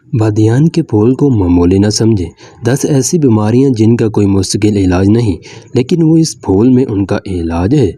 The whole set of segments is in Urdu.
بادیان کے پھول کو معمولی نہ سمجھیں۔ 10 ایسی بیماریاں جن کا کوئی مستقل علاج نہیں، لیکن وہ اس پھول میں ان کا علاج ہے۔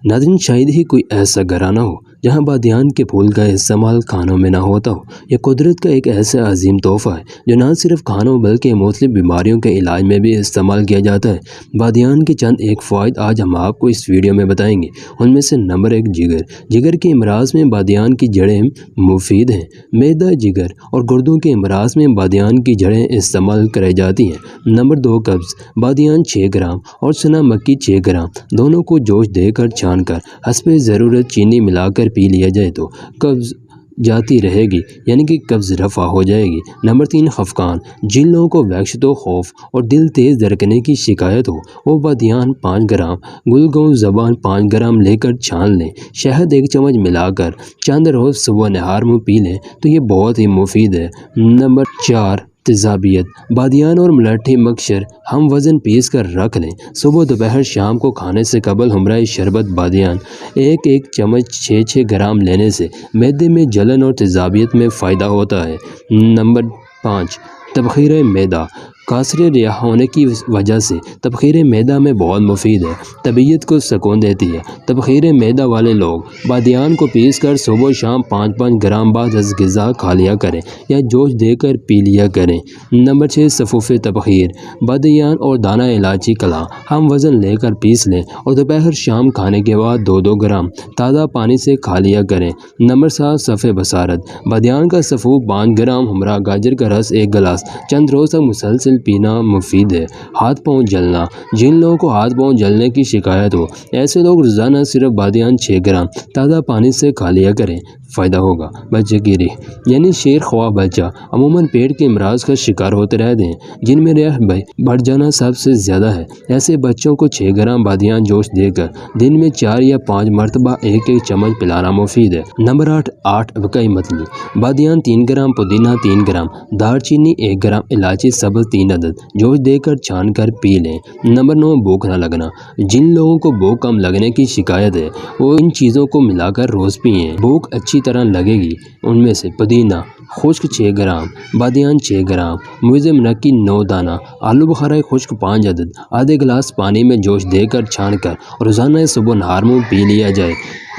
ناظرین، شاید ہی کوئی ایسا گھرانہ ہو جہاں بادیان کے پھول کا استعمال کھانوں میں نہ ہوتا ہو۔ یہ قدرت کا ایک ایسا عظیم تحفہ ہے جو نہ صرف کھانوں بلکہ مختلف بیماریوں کے علاج میں بھی استعمال کیا جاتا ہے۔ بادیان کے چند ایک فوائد آج ہم آپ کو اس ویڈیو میں بتائیں گے۔ ان میں سے نمبر 1، جگر۔ جگر کے امراض میں بادیان کی جڑیں مفید ہیں۔ معدہ، جگر اور گردوں کے امراض میں بادیان کی جڑیں استعمال کرائی جاتی ہیں۔ نمبر 2، قبض۔ بادیان 6 گرام اور چنا مکی 6 گرام دونوں کو جوش دے کر چھان کر حسب ضرورت چینی ملا کر پی لیا جائے تو قبض جاتی رہے گی، یعنی کہ قبض رفع ہو جائے گی۔ نمبر 3، خفقان۔ جن لوگوں کو وحشت و خوف اور دل تیز دھڑکنے کی شکایت ہو وہ بادیان 5 گرام، گلگون زبان 5 گرام لے کر چھان لیں، شہد 1 چمچ ملا کر چند روز صبح نہار میں پی لیں تو یہ بہت ہی مفید ہے۔ نمبر 4، تیزابیت۔ بادیان اور ملٹھی مکسچر ہم وزن پیس کر رکھ لیں۔ صبح، دوپہر، شام کو کھانے سے قبل ہمراہ شربت بادیان 1 چمچ 6 گرام لینے سے معدے میں جلن اور تیزابیت میں فائدہ ہوتا ہے۔ نمبر 5، تبخیر معدہ۔ قاصر ریا ہونے کی وجہ سے تبخیر معدہ میں بہت مفید ہے، طبیعت کو سکون دیتی ہے۔ تبخیر معدہ والے لوگ بادیان کو پیس کر صبح و شام 5 گرام بعد از غذا کھا لیا کریں یا جوش دے کر پی لیا کریں۔ نمبر 6، صفوف تبخیر۔ بادیان اور دانہ الائچی کلا ہم وزن لے کر پیس لیں اور دوپہر شام کھانے کے بعد 2 گرام تازہ پانی سے کھا لیا کریں۔ نمبر 7، صفِ بصارت۔ بادیان کا صفوف 5 گرام ہمراہ گاجر کا رس 1 گلاس چند روز تک مسلسل پینا مفید ہے۔ ہاتھ پاؤں جلنا۔ جن لوگوں کو ہاتھ پاؤں جلنے کی شکایت ہو ایسے لوگ روزانہ صرف بادیان 6 گرام تازہ پانی سے کھا لیا کریں، فائدہ ہوگا۔ بچے کی رہ، یعنی شیر خواہ بچہ عموماً پیٹ کے امراض کا شکار ہوتے رہتے ہیں جن میں رہ بڑھ جانا سب سے زیادہ ہے۔ ایسے بچوں کو 6 گرام بادیان جوش دے کر دن میں 4 یا 5 مرتبہ 1 چمچ پلانا مفید ہے۔ نمبر 8، اکائی متلی۔ بادیان 3 گرام، پودینہ 3 گرام، دار چینی 1 گرام، الائچی سبز 3 عدد جوش دے کر چھان کر پی لیں۔ نمبر 9، بھوک نہ لگنا۔ جن لوگوں کو بھوک کم لگنے کی شکایت ہے وہ ان چیزوں کو ملا کر روز پئیں، بھوک اچھی طرح لگے گی۔ ان میں سے پودینہ خشک 6 گرام، بادیان 6 گرام، موز منقی 9 دانہ، آلو بخارا خشک 5 عدد آدھے گلاس پانی میں جوش دے کر چھان کر روزانہ صبح نہار میں پی لیا جائے۔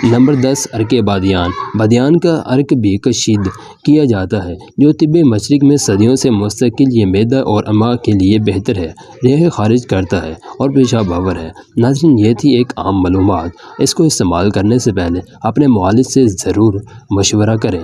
نمبر 10، عرق بادیان۔ بادیان کا عرق بھی کشید کیا جاتا ہے جو طب مشرق میں صدیوں سے مستقل یہ معدہ اور امعاء کے لیے بہتر ہے، ریح خارج کرتا ہے اور پیشاب آور ہے۔ ناظرین، یہ تھی ایک عام معلومات۔ اس کو استعمال کرنے سے پہلے اپنے معالج سے ضرور مشورہ کریں۔